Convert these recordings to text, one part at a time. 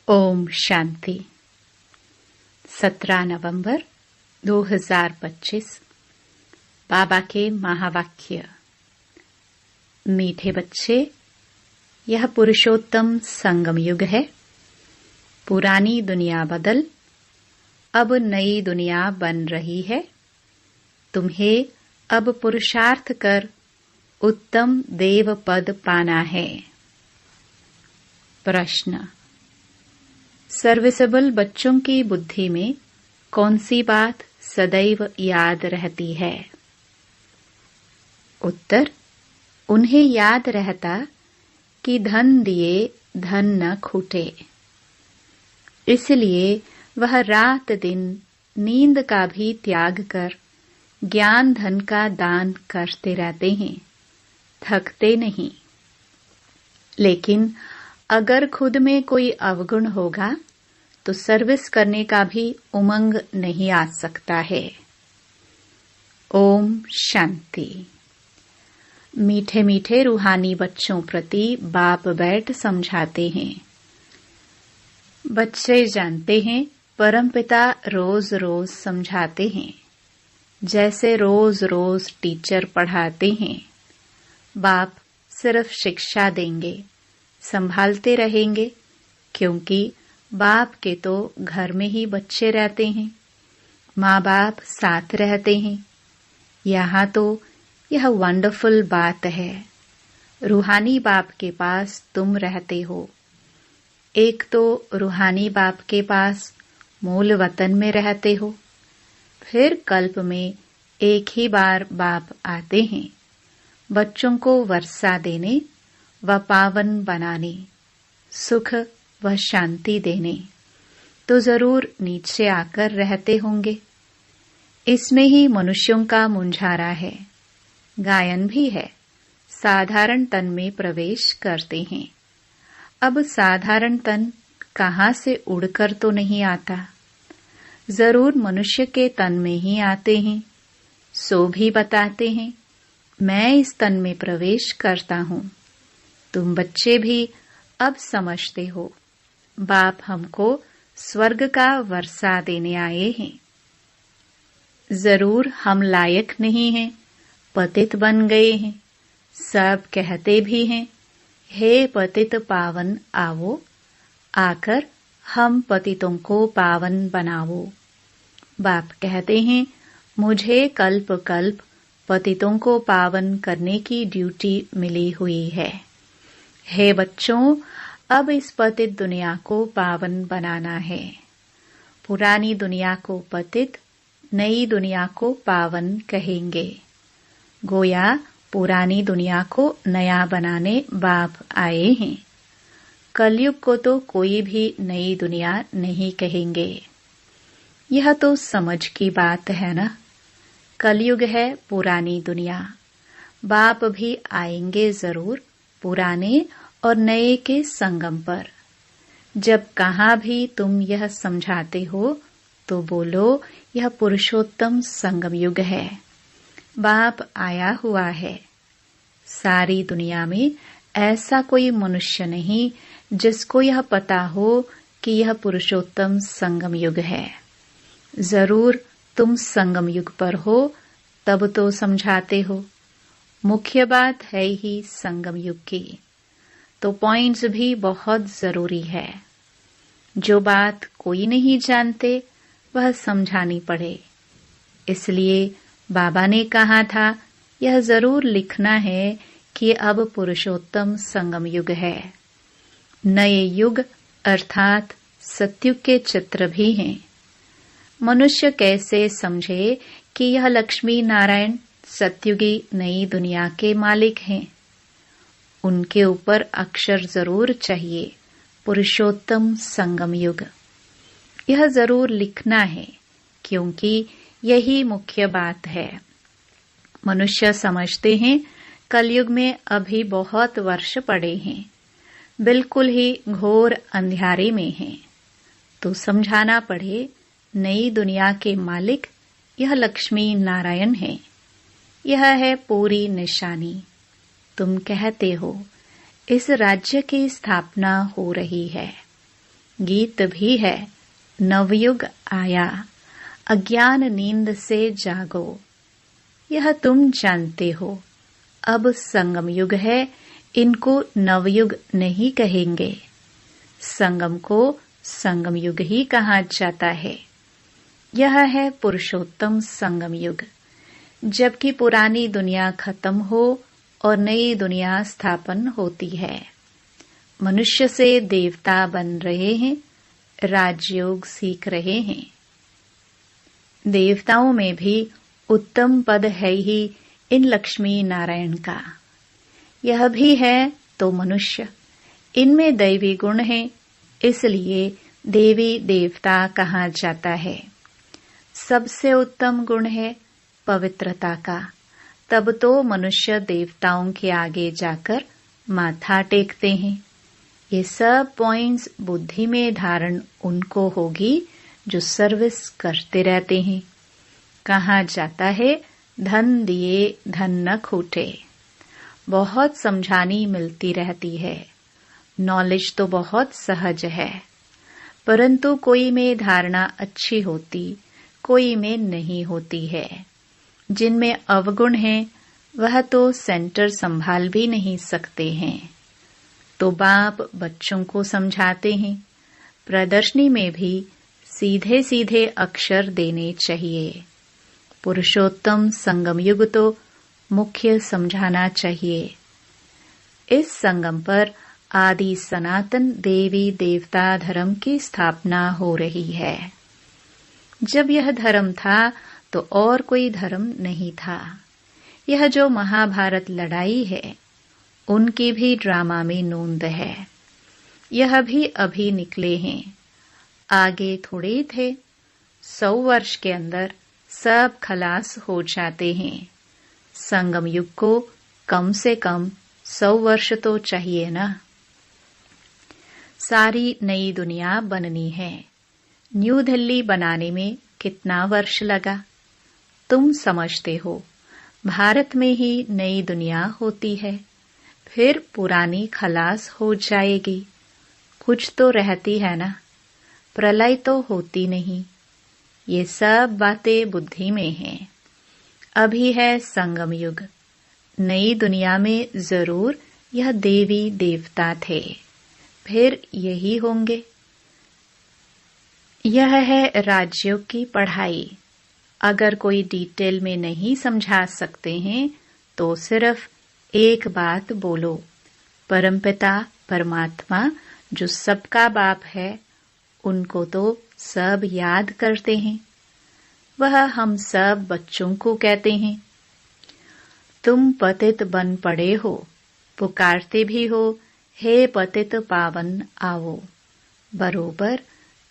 ओम शांति। 17 नवंबर 2025। बाबा के महावाक्य। मीठे बच्चे, यह पुरुषोत्तम संगम युग है। पुरानी दुनिया बदल अब नई दुनिया बन रही है। तुम्हें अब पुरुषार्थ कर उत्तम देव पद पाना है। प्रश्न। सर्विसेबल बच्चों की बुद्धि में कौन सी बात सदैव याद रहती है? उत्तर। उन्हें याद रहता कि धन दिए धन न खूटे। इसलिए वह रात दिन नींद का भी त्याग कर ज्ञान धन का दान करते रहते हैं, थकते नहीं। लेकिन अगर खुद में कोई अवगुण होगा तो सर्विस करने का भी उमंग नहीं आ सकता है। ओम शांति। मीठे मीठे रूहानी बच्चों प्रति बाप बैठ समझाते हैं। बच्चे जानते हैं परमपिता रोज रोज समझाते हैं, जैसे रोज रोज टीचर पढ़ाते हैं। बाप सिर्फ शिक्षा देंगे, संभालते रहेंगे, क्योंकि बाप के तो घर में ही बच्चे रहते हैं, माँ बाप साथ रहते हैं। यहाँ तो यह वंडरफुल बात है। रूहानी बाप के पास तुम रहते हो। एक तो रूहानी बाप के पास मूल वतन में रहते हो, फिर कल्प में एक ही बार बाप आते हैं बच्चों को वर्षा देने व पावन बनाने, सुख व शांति देने। तो जरूर नीचे आकर रहते होंगे। इसमें ही मनुष्यों का मुंझारा है। गायन भी है, साधारण तन में प्रवेश करते हैं। अब साधारण तन कहाँ से उड़कर तो नहीं आता, जरूर मनुष्य के तन में ही आते हैं। सो भी बताते हैं, मैं इस तन में प्रवेश करता हूँ। तुम बच्चे भी अब समझते हो, बाप हमको स्वर्ग का वर्षा देने आए हैं। जरूर हम लायक नहीं हैं, पतित बन गए हैं। सब कहते भी हैं, हे पतित पावन आवो, आकर हम पतितों को पावन बनावो। बाप कहते हैं, मुझे कल्प कल्प पतितों को पावन करने की ड्यूटी मिली हुई है। हे बच्चों, अब इस पतित दुनिया को पावन बनाना है। पुरानी दुनिया को पतित, नई दुनिया को पावन कहेंगे। गोया पुरानी दुनिया को नया बनाने बाप आए हैं। कलयुग को तो कोई भी नई दुनिया नहीं कहेंगे। यह तो समझ की बात है ना। कलयुग है पुरानी दुनिया। बाप भी आएंगे जरूर पुराने और नए के संगम पर। जब कहाँ भी तुम यह समझाते हो तो बोलो, यह पुरुषोत्तम संगम युग है। बाप आया हुआ है। सारी दुनिया में ऐसा कोई मनुष्य नहीं जिसको यह पता हो कि यह पुरुषोत्तम संगम युग है। जरूर तुम संगम युग पर हो, तब तो समझाते हो। मुख्य बात है ही संगम युग की, तो पॉइंट्स भी बहुत जरूरी है। जो बात कोई नहीं जानते वह समझानी पड़े। इसलिए बाबा ने कहा था, यह जरूर लिखना है कि अब पुरुषोत्तम संगम युग है। नए युग अर्थात सतयुग के चित्र भी हैं। मनुष्य कैसे समझे कि यह लक्ष्मी नारायण सतयुगी नई दुनिया के मालिक हैं। उनके ऊपर अक्षर जरूर चाहिए, पुरुषोत्तम संगम युग। यह जरूर लिखना है, क्योंकि यही मुख्य बात है। मनुष्य समझते हैं कलयुग में अभी बहुत वर्ष पड़े हैं, बिल्कुल ही घोर अंधियारे में हैं। तो समझाना पड़े, नई दुनिया के मालिक यह लक्ष्मी नारायण है। यह है पूरी निशानी। तुम कहते हो इस राज्य की स्थापना हो रही है। गीत भी है, नवयुग आया, अज्ञान नींद से जागो। यह तुम जानते हो, अब संगम युग है, इनको नवयुग नहीं कहेंगे। संगम को संगम युग ही कहा जाता है। यह है पुरुषोत्तम संगम युग, जबकि पुरानी दुनिया खत्म हो और नई दुनिया स्थापन होती है। मनुष्य से देवता बन रहे हैं, राजयोग सीख रहे हैं। देवताओं में भी उत्तम पद है ही इन लक्ष्मी नारायण का। यह भी है तो मनुष्य, इनमें दैवी गुण है, इसलिए देवी देवता कहा जाता है। सबसे उत्तम गुण है पवित्रता का, तब तो मनुष्य देवताओं के आगे जाकर माथा टेकते हैं। ये सब पॉइंट्स बुद्धि में धारण उनको होगी जो सर्विस करते रहते हैं। कहा जाता है, धन दिए धन न खूटे। बहुत समझानी मिलती रहती है, नॉलेज तो बहुत सहज है, परंतु कोई में धारणा अच्छी होती, कोई में नहीं होती है। जिनमें अवगुण है वह तो सेंटर संभाल भी नहीं सकते हैं। तो बाप बच्चों को समझाते हैं, प्रदर्शनी में भी सीधे सीधे अक्षर देने चाहिए। पुरुषोत्तम संगम युग तो मुख्य समझाना चाहिए। इस संगम पर आदि सनातन देवी देवता धर्म की स्थापना हो रही है। जब यह धर्म था तो और कोई धर्म नहीं था। यह जो महाभारत लड़ाई है, उनकी भी ड्रामा में नोंद है। यह भी अभी निकले हैं, आगे थोड़े थे। 100 वर्ष के अंदर सब खलास हो जाते हैं। संगम युग को कम से कम 100 वर्ष तो चाहिए ना। सारी नई दुनिया बननी है। न्यू दिल्ली बनाने में कितना वर्ष लगा, तुम समझते हो। भारत में ही नई दुनिया होती है, फिर पुरानी खलास हो जाएगी। कुछ तो रहती है ना, प्रलय तो होती नहीं। ये सब बातें बुद्धि में हैं। अभी है संगम युग। नई दुनिया में जरूर यह देवी देवता थे, फिर यही होंगे। यह है राजयोग की पढ़ाई। अगर कोई डिटेल में नहीं समझा सकते हैं तो सिर्फ एक बात बोलो, परमपिता परमात्मा जो सबका बाप है, उनको तो सब याद करते हैं। वह हम सब बच्चों को कहते हैं, तुम पतित बन पड़े हो, पुकारते भी हो, हे पतित पावन आओ। बरोबर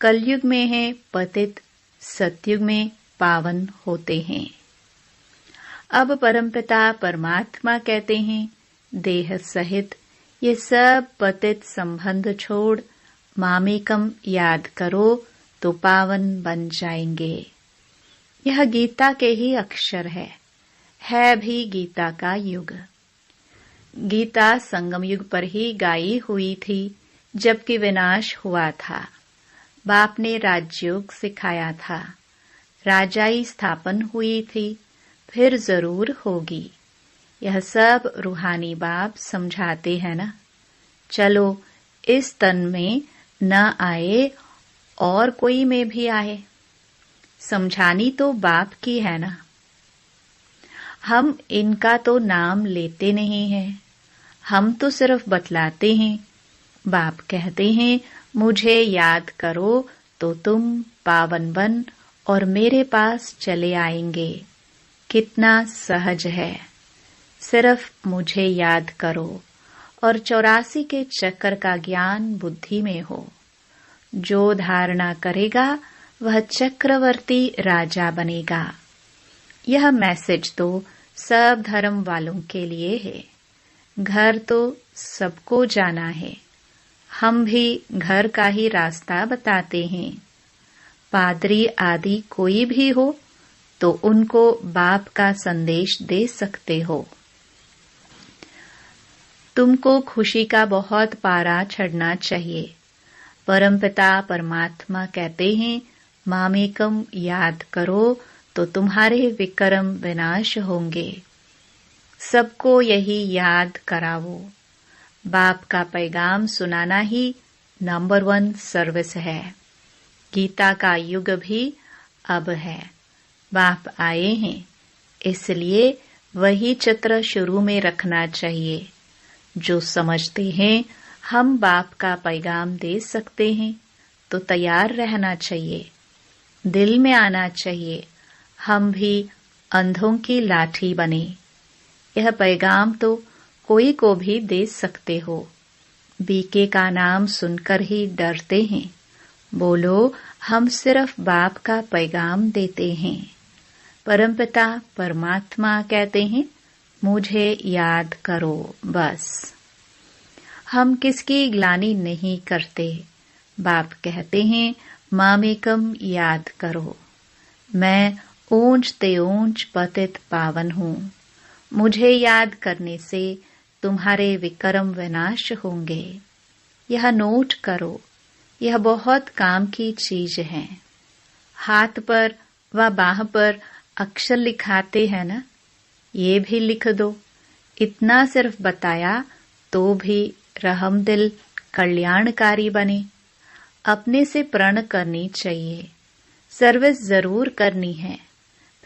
कलयुग में है पतित, सतयुग में पावन होते हैं। अब परमपिता परमात्मा कहते हैं, देह सहित ये सब पतित संबंध छोड़ मामेकम याद करो तो पावन बन जाएंगे। यह गीता के ही अक्षर है भी गीता का युग। गीता संगम युग पर ही गाई हुई थी, जबकि विनाश हुआ था। बाप ने राजयोग सिखाया था, राजाई स्थापन हुई थी, फिर जरूर होगी। यह सब रूहानी बाप समझाते हैं ना। चलो इस तन में न आए और कोई में भी आए, समझानी तो बाप की है ना। हम इनका तो नाम लेते नहीं हैं, हम तो सिर्फ बतलाते हैं। बाप कहते हैं, मुझे याद करो तो तुम पावन बन और मेरे पास चले आएंगे। कितना सहज है, सिर्फ मुझे याद करो और 84 के चक्र का ज्ञान बुद्धि में हो। जो धारणा करेगा वह चक्रवर्ती राजा बनेगा। यह मैसेज तो सब धर्म वालों के लिए है। घर तो सबको जाना है, हम भी घर का ही रास्ता बताते हैं। पादरी आदि कोई भी हो तो उनको बाप का संदेश दे सकते हो। तुमको खुशी का बहुत पारा चढ़ना चाहिए। परमपिता परमात्मा कहते हैं, मामेकम याद करो तो तुम्हारे विक्रम विनाश होंगे। सबको यही याद करावो। बाप का पैगाम सुनाना ही नंबर 1 सर्विस है। गीता का युग भी अब है। बाप आए हैं, इसलिए वही चित्र शुरू में रखना चाहिए। जो समझते हैं हम बाप का पैगाम दे सकते हैं तो तैयार रहना चाहिए। दिल में आना चाहिए हम भी अंधों की लाठी बने। यह पैगाम तो कोई को भी दे सकते हो। बीके का नाम सुनकर ही डरते हैं। बोलो हम सिर्फ बाप का पैगाम देते हैं। परमपिता परमात्मा कहते हैं, मुझे याद करो बस। हम किसकी ग्लानि नहीं करते। बाप कहते हैं, मामेकम याद करो। मैं ऊंच ते ऊंच पतित पावन हूँ। मुझे याद करने से तुम्हारे विक्रम विनाश होंगे। यह नोट करो, यह बहुत काम की चीज है। हाथ पर व बाह पर अक्षर लिखाते हैं ना, ये भी लिख दो। इतना सिर्फ बताया तो भी रहमदिल कल्याणकारी बने। अपने से प्रण करनी चाहिए। सर्विस जरूर करनी है,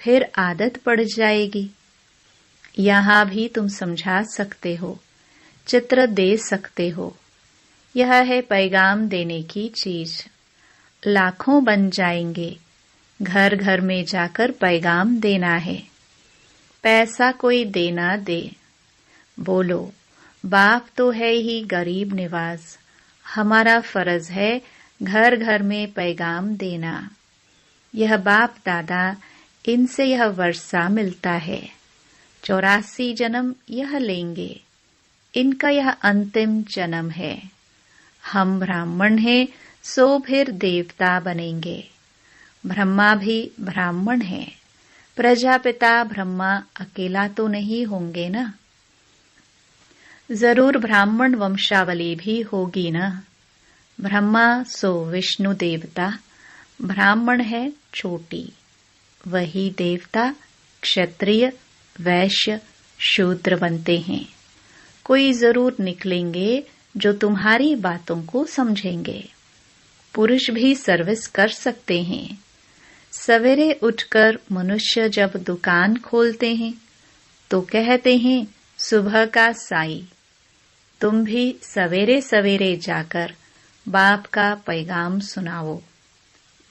फिर आदत पड़ जाएगी। यहाँ भी तुम समझा सकते हो, चित्र दे सकते हो। यह है पैगाम देने की चीज। लाखों बन जाएंगे। घर घर में जाकर पैगाम देना है। पैसा कोई देना दे। बोलो बाप तो है ही गरीब निवाज। हमारा फर्ज है घर घर में पैगाम देना। यह बाप दादा, इनसे यह वर्षा मिलता है। 84 जन्म यह लेंगे। इनका यह अंतिम जन्म है। हम ब्राह्मण हैं, सो फिर देवता बनेंगे। ब्रह्मा भी ब्राह्मण है। प्रजापिता ब्रह्मा अकेला तो नहीं होंगे ना। जरूर ब्राह्मण वंशावली भी होगी ना। ब्रह्मा सो विष्णु देवता, ब्राह्मण है छोटी। वही देवता क्षत्रिय वैश्य शूद्र बनते हैं। कोई जरूर निकलेंगे जो तुम्हारी बातों को समझेंगे। पुरुष भी सर्विस कर सकते हैं। सवेरे उठकर मनुष्य जब दुकान खोलते हैं तो कहते हैं, सुबह का साई। तुम भी सवेरे सवेरे जाकर बाप का पैगाम सुनाओ।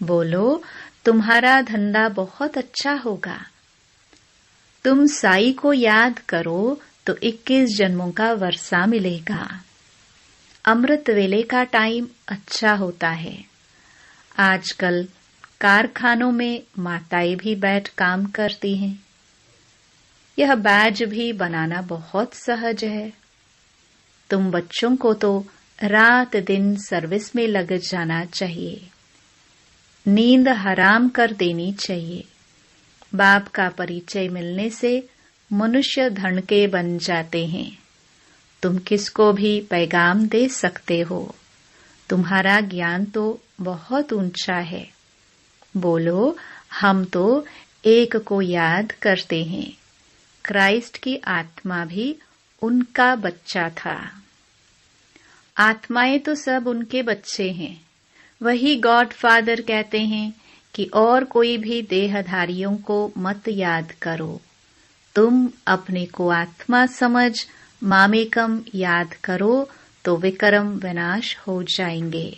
बोलो तुम्हारा धंधा बहुत अच्छा होगा। तुम साई को याद करो तो 21 जन्मों का वर्षा मिलेगा। अमृत वेले का टाइम अच्छा होता है। आजकल कारखानों में माताएं भी बैठ काम करती हैं। यह बैज भी बनाना बहुत सहज है। तुम बच्चों को तो रात दिन सर्विस में लग जाना चाहिए। नींद हराम कर देनी चाहिए। बाप का परिचय मिलने से मनुष्य धन के बन जाते हैं। तुम किसको भी पैगाम दे सकते हो। तुम्हारा ज्ञान तो बहुत ऊंचा है। बोलो हम तो एक को याद करते हैं। क्राइस्ट की आत्मा भी उनका बच्चा था। आत्माएं तो सब उनके बच्चे हैं। वही गॉड फादर कहते हैं कि और कोई भी देहधारियों को मत याद करो। तुम अपने को आत्मा समझ मामेकम याद करो तो विक्रम विनाश हो जाएंगे।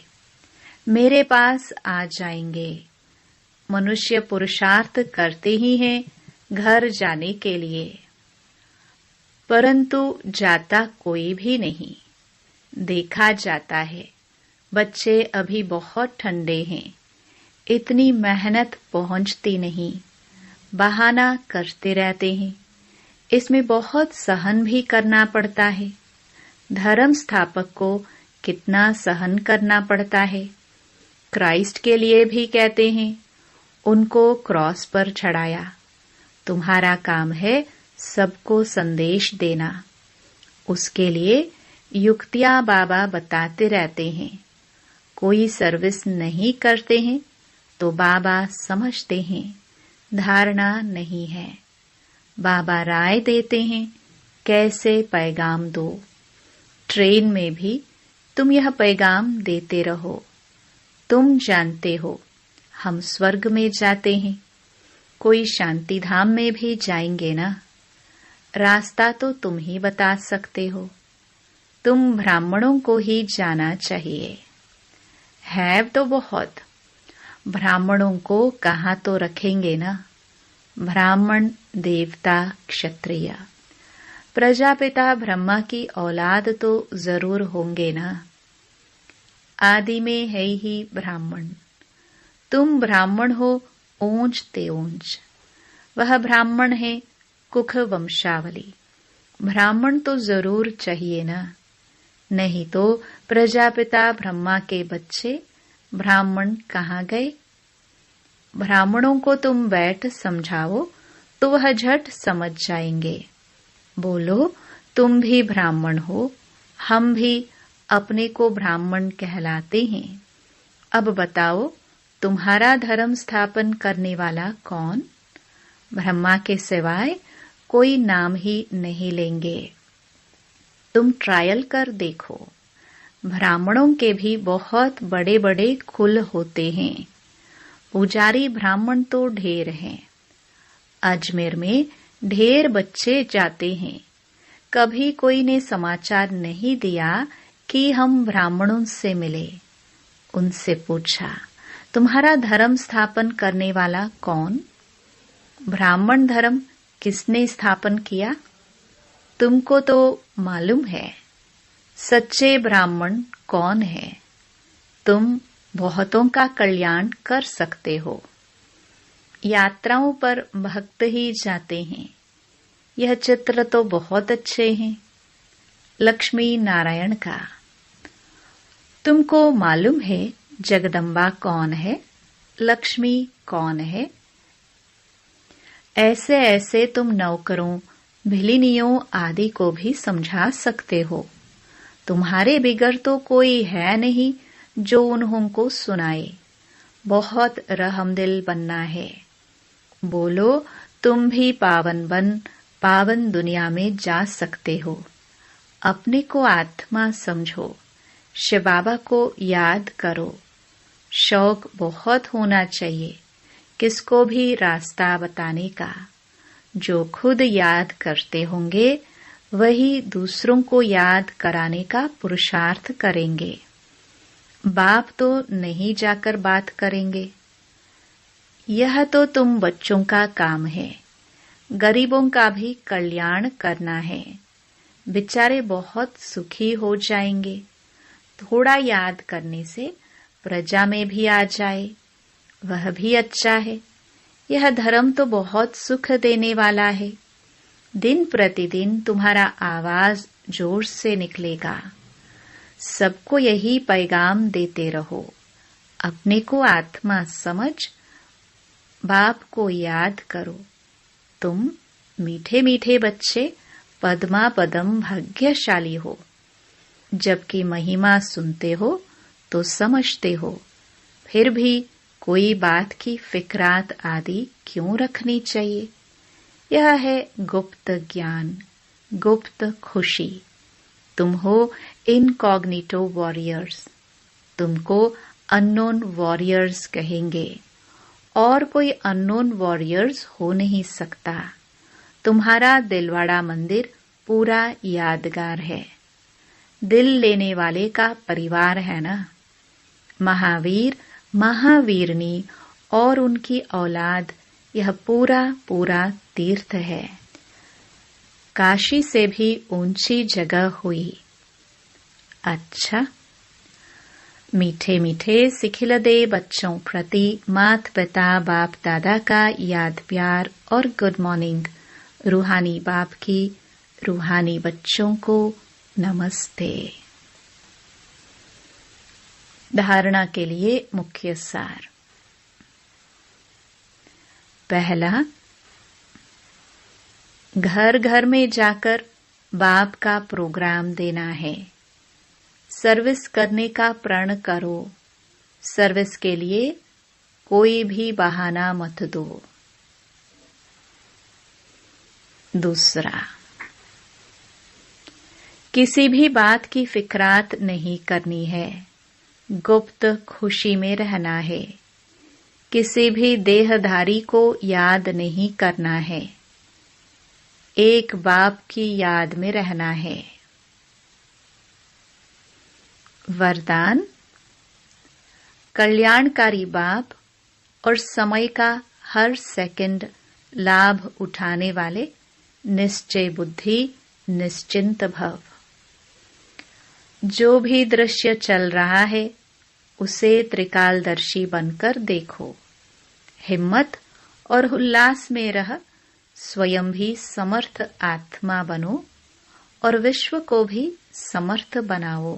मेरे पास आ जाएंगे। मनुष्य पुरुषार्थ करते ही हैं घर जाने के लिए, परंतु जाता कोई भी नहीं। देखा जाता है बच्चे अभी बहुत ठंडे हैं। इतनी मेहनत पहुंचती नहीं। बहाना करते रहते हैं। इसमें बहुत सहन भी करना पड़ता है। धर्म स्थापक को कितना सहन करना पड़ता है। क्राइस्ट के लिए भी कहते हैं, उनको क्रॉस पर चढ़ाया। तुम्हारा काम है सबको संदेश देना। उसके लिए युक्तियां बाबा बताते रहते हैं। कोई सर्विस नहीं करते हैं तो बाबा समझते हैं धारणा नहीं है। बाबा राय देते हैं कैसे पैगाम दो। ट्रेन में भी तुम यह पैगाम देते रहो। तुम जानते हो हम स्वर्ग में जाते हैं, कोई शांति धाम में भी जाएंगे ना। रास्ता तो तुम ही बता सकते हो। तुम ब्राह्मणों को ही जाना चाहिए। है तो बहुत, ब्राह्मणों को कहाँ तो रखेंगे ना। ब्राह्मण, देवता, क्षत्रिय, प्रजापिता ब्रह्मा की औलाद तो जरूर होंगे ना। आदि में है ही ब्राह्मण। तुम ब्राह्मण हो ऊंच ते ऊंच। वह ब्राह्मण है कुख वंशावली। ब्राह्मण तो जरूर चाहिए ना, नहीं तो प्रजापिता ब्रह्मा के बच्चे ब्राह्मण कहाँ गए। ब्राह्मणों को तुम बैठ समझाओ तो वह झट समझ जाएंगे। बोलो तुम भी ब्राह्मण हो, हम भी अपने को ब्राह्मण कहलाते हैं। अब बताओ तुम्हारा धर्म स्थापन करने वाला कौन। ब्रह्मा के सिवाय कोई नाम ही नहीं लेंगे। तुम ट्रायल कर देखो। ब्राह्मणों के भी बहुत बड़े बड़े कुल होते हैं। पुजारी ब्राह्मण तो ढेर हैं। अजमेर में ढेर बच्चे जाते हैं। कभी कोई ने समाचार नहीं दिया कि हम ब्राह्मणों से मिले। उनसे पूछा तुम्हारा धर्म स्थापन करने वाला कौन। ब्राह्मण धर्म किसने स्थापन किया। तुमको तो मालूम है सच्चे ब्राह्मण कौन है। तुम बहुतों का कल्याण कर सकते हो। यात्राओं पर भक्त ही जाते हैं। यह चित्र तो बहुत अच्छे हैं। लक्ष्मी नारायण का। तुमको मालूम है जगदम्बा कौन है, लक्ष्मी कौन है। ऐसे ऐसे तुम नौकरों, भिलिनियों आदि को भी समझा सकते हो। तुम्हारे बिगड़ तो कोई है नहीं जो उन्हों को सुनाए। बहुत रहमदिल बनना है। बोलो तुम भी पावन बन पावन दुनिया में जा सकते हो। अपने को आत्मा समझो। शिव बाबा को याद करो। शौक बहुत होना चाहिए किसको भी रास्ता बताने का। जो खुद याद करते होंगे वही दूसरों को याद कराने का पुरुषार्थ करेंगे। बाप तो नहीं जाकर बात करेंगे। यह तो तुम बच्चों का काम है। गरीबों का भी कल्याण करना है। बेचारे बहुत सुखी हो जाएंगे। थोड़ा याद करने से प्रजा में भी आ जाए, वह भी अच्छा है। यह धर्म तो बहुत सुख देने वाला है। दिन प्रतिदिन तुम्हारा आवाज जोर से निकलेगा। सबको यही पैगाम देते रहो। अपने को आत्मा समझ, बाप को याद करो। तुम मीठे मीठे बच्चे पद्मा पदम भाग्यशाली हो। जबकि महिमा सुनते हो तो समझते हो, फिर भी कोई बात की फिक्रात आदि क्यों रखनी चाहिए। यह है गुप्त ज्ञान, गुप्त खुशी। तुम हो इनकॉग्निटो वॉरियर्स। तुमको अननोन वॉरियर्स कहेंगे और कोई अननोन वॉरियर्स हो नहीं सकता। तुम्हारा दिलवाड़ा मंदिर पूरा यादगार है। दिल लेने वाले का परिवार है ना। महावीर, महावीरनी और उनकी औलाद, यह पूरा पूरा तीर्थ है। काशी से भी ऊंची जगह हुई। अच्छा, मीठे मीठे सिखिलदे बच्चों प्रति मात पिता बाप दादा का याद प्यार और गुड मॉर्निंग। रूहानी बाप की रूहानी बच्चों को नमस्ते। धारणा के लिए मुख्य सार। पहला, घर घर में जाकर बाप का प्रोग्राम देना है। सर्विस करने का प्रण करो, सर्विस के लिए कोई भी बहाना मत दो। दूसरा, किसी भी बात की फिक्रात नहीं करनी है, गुप्त खुशी में रहना है। किसी भी देहधारी को याद नहीं करना है, एक बाप की याद में रहना है। वरदान, कल्याणकारी बाप और समय का हर सेकंड लाभ उठाने वाले निश्चय बुद्धि निश्चिंत भव। जो भी दृश्य चल रहा है उसे त्रिकालदर्शी बनकर देखो। हिम्मत और उल्लास में रह स्वयं भी समर्थ आत्मा बनो और विश्व को भी समर्थ बनाओ।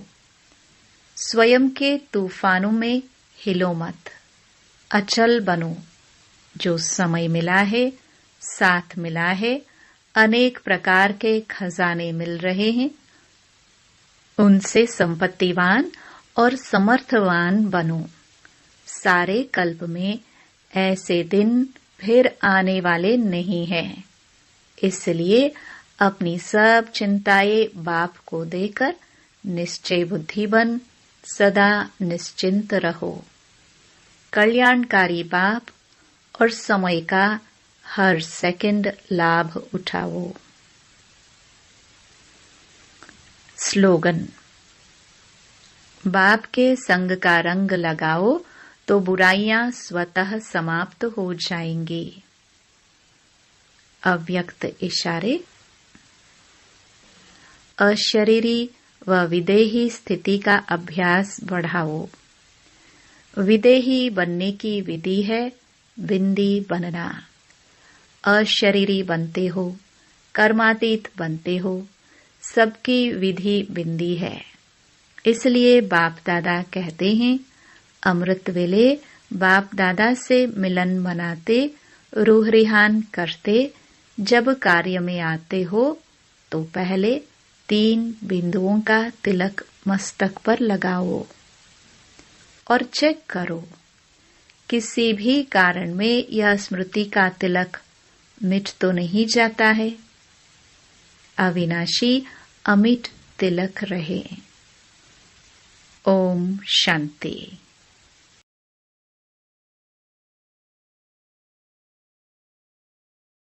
स्वयं के तूफानों में हिलो मत, अचल बनो। जो समय मिला है, साथ मिला है, अनेक प्रकार के खजाने मिल रहे हैं, उनसे संपत्तिवान और समर्थवान बनो। सारे कल्प में ऐसे दिन फिर आने वाले नहीं हैं, इसलिए अपनी सब चिंताएं बाप को देकर निश्चय बुद्धि बन सदा निश्चिंत रहो। कल्याणकारी बाप और समय का हर सेकंड लाभ उठाओ। स्लोगन, बाप के संग का रंग लगाओ तो बुराइयां स्वतः समाप्त हो जाएंगी। अव्यक्त इशारे, अशरीरी व विदेही स्थिति का अभ्यास बढ़ाओ। विदेही बनने की विधि है बिंदी बनना। अशरीरी बनते हो, कर्मातीत बनते हो, सबकी विधि बिंदी है। इसलिए बाप दादा कहते हैं, अमृत वेले बाप दादा से मिलन मनाते, रूह रिहान करते, जब कार्य में आते हो तो पहले 3 बिंदुओं का तिलक मस्तक पर लगाओ और चेक करो, किसी भी कारण में यह स्मृति का तिलक मिट तो नहीं जाता है। अविनाशी अमिट तिलक रहे। ओम शांति।